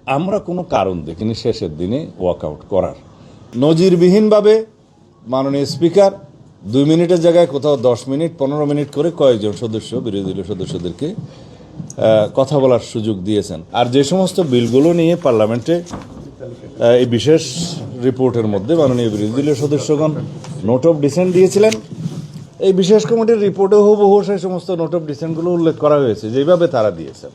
আমরা কোনো কারণ দেখিনি শেষের দিনে ওয়াকআউট করার। নজিরবিহীনভাবে মাননীয় স্পিকার 2 মিনিটের জায়গায় কোথাও 10 মিনিট 15 মিনিট করে কয়েকজন সদস্য বিরোধী দলীয় সদস্যদেরকে কথা বলার সুযোগ দিয়েছেন। আর যে সমস্ত বিলগুলো নিয়ে পার্লামেন্টে এই বিশেষ রিপোর্টের মধ্যে মাননীয় বিরোধী দলীয় সদস্যগণ নোট অফ ডিসেন্ট দিয়েছিলেন, এই বিশেষ কমিটির রিপোর্টে হুবহু সেই সমস্ত নোট অফ ডিসেন্টগুলো উল্লেখ করা হয়েছে যেভাবে তারা দিয়েছেন।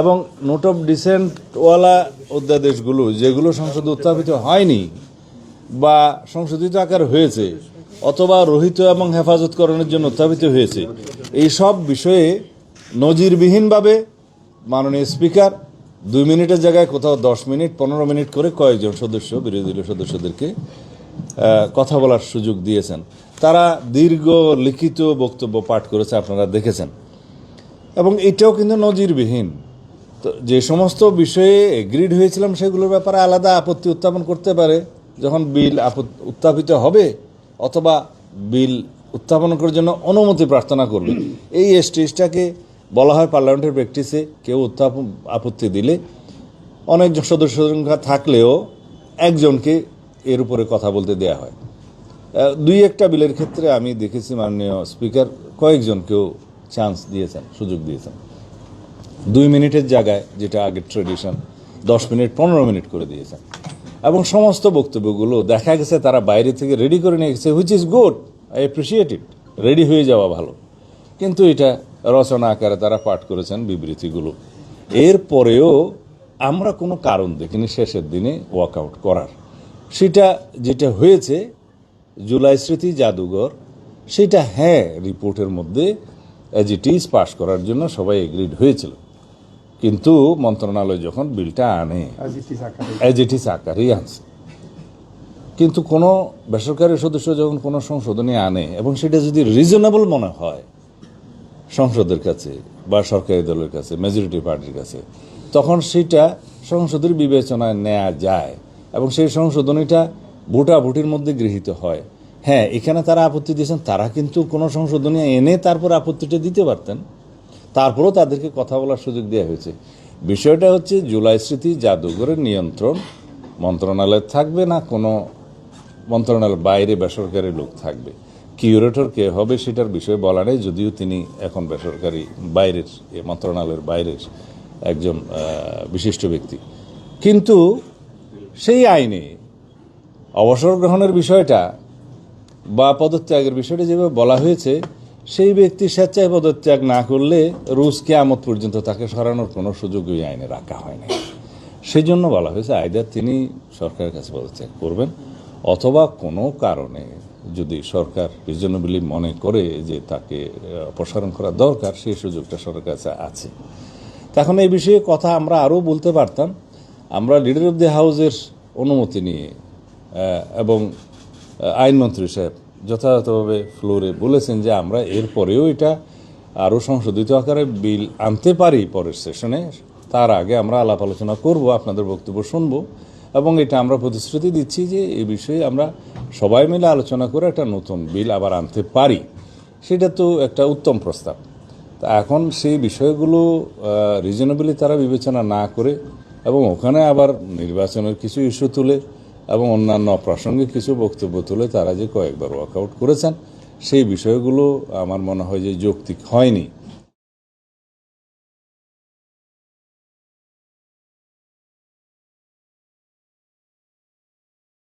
এবং নোট অফ ডিসেন্টওয়ালা অধ্যাদেশগুলো যেগুলো সংসদে উত্থাপিত হয়নি বা সংশোধিত আকার হয়েছে অথবা রহিত এবং হেফাজতকরণের জন্য উত্থাপিত হয়েছে, এই সব বিষয়ে নজিরবিহীনভাবে মাননীয় স্পিকার 2 মিনিটের জায়গায় কোথাও 10 মিনিট 15 মিনিট করে কয়েকজন সদস্য বিরোধী দলীয় সদস্যদেরকে কথা বলার সুযোগ দিয়েছেন। তারা দীর্ঘ লিখিত বক্তব্য পাঠ করেছে, আপনারা দেখেছেন। এবং এটাও কিন্তু নজিরবিহীন। তো যে সমস্ত বিষয়ে এগ্রিড হয়েছিলাম সেগুলোর ব্যাপারে আলাদা আপত্তি উত্থাপন করতে পারে যখন বিল উত্থাপিত হবে অথবা বিল উত্থাপন করার জন্য অনুমতি প্রার্থনা করবে। এই স্টেজটাকে বলা হয় পার্লামেন্টের প্র্যাকটিসে, কেউ আপত্তি দিলে অনেক সদস্য সংখ্যা থাকলেও একজনকে এর উপরে কথা বলতে দেয়া হয়। 2-1টা বিলের ক্ষেত্রে আমি দেখেছি মাননীয় স্পিকার কয়েকজনকেও চান্স দিয়েছেন, সুযোগ দিয়েছেন। 2 মিনিটের জায়গায় যেটা আগের ট্রেডিশন 10 মিনিট 15 মিনিট করে দিয়েছেন। এবং সমস্ত বক্তব্যগুলো দেখা গেছে তারা বাইরে থেকে রেডি করে নিয়ে গেছে, which is good, I appreciate it, ready হয়ে যাওয়া ভালো। কিন্তু এটা রচনা আকারে তারা পাঠ করেছেন বিবৃতিগুলো। এরপরেও আমরা কোনো কারণ দেখিনি শেষের দিনে ওয়াকআউট করার। সেটা যেটা হয়েছে জুলাই স্মৃতি জাদুঘর, সেটা হ্যাঁ রিপোর্টের মধ্যে অ্যাজ ইট ইজ পাশ করার জন্য সবাই এগ্রিড হয়েছিল, কিন্তু মন্ত্রণালয় যখন বিলটা আনে অ্যাজ ইট ইজ আকারেই আনছে। কিন্তু কোনো বেসরকারি সদস্য যখন কোনো সংশোধনী আনে এবং সেটা যদি রিজনেবল মনে হয় সংসদের কাছে বা সরকারি দলের কাছে, মেজরিটি পার্টির কাছে, তখন সেটা সংসদের বিবেচনায় নেওয়া যায় এবং সেই সংশোধনীটা ভোটাভুটির মধ্যে গৃহীত হয়। হ্যাঁ, এখানে তারা আপত্তি দিয়েছেন, তারা কিন্তু কোনো সংশোধনী এনে তারপর আপত্তিটা দিতে পারতেন, তারপরেও তাদেরকে কথা বলার সুযোগ দেওয়া হয়েছে। বিষয়টা হচ্ছে জুলাই স্মৃতি জাদুঘরের নিয়ন্ত্রণ মন্ত্রণালয় থাকবে না কোনো মন্ত্রণালয়ের বাইরে বেসরকারি লোক থাকবে। কিউরেটর কে হবে সেটার বিষয়ে বলা নেই, যদিও তিনি এখন বেসরকারি বাইরের মন্ত্রণালয়ের বাইরের একজন বিশিষ্ট ব্যক্তি। কিন্তু সেই আইনে অবসর গ্রহণের বিষয়টা বা পদত্যাগের বিষয়টা যেভাবে বলা হয়েছে, সেই ব্যক্তি স্বেচ্ছায় পদত্যাগ না করলে রুজ কিয়ামত পর্যন্ত তাকে সরানোর কোনো সুযোগ ওই আইনে রাখা হয় না। সেই জন্য বলা হয়েছে আইদার তিনি সরকারের কাছে পদত্যাগ করবেন অথবা কোনো কারণে যদি সরকার রিজনেবলি মনে করে যে তাকে অপসারণ করা দরকার, সেই সুযোগটা সরকারের কাছে আছে। এখন এই বিষয়ে কথা আমরা আরও বলতে পারতাম। আমরা লিডার অফ দি হাউসের অনুমতি নিয়ে এবং আইনমন্ত্রী সাহেব যথাযথভাবে ফ্লোরে বলেছেন যে আমরা এরপরেও এটা আরও সংশোধিত আকারে বিল আনতে পারি পরের সেশনে, তার আগে আমরা আলাপ আলোচনা করব, আপনাদের বক্তব্য শুনব এবং এটা আমরা প্রতিশ্রুতি দিচ্ছি যে এই বিষয়ে আমরা সবাই মিলে আলোচনা করে একটা নতুন বিল আবার আনতে পারি। সেটা তো একটা উত্তম প্রস্তাব। তা এখন সেই বিষয়গুলো রিজনেবলি তারা বিবেচনা না করে এবং ওখানে আবার নির্বাচনের কিছু ইস্যু তুলে এবং অন্যান্য প্রাসঙ্গিক কিছু বক্তব্য তুলে তারা যে কয়েকবার ওয়াকআউট করেছেন, সেই বিষয়গুলো আমার মনে হয় যে যৌক্তিক হয়নি।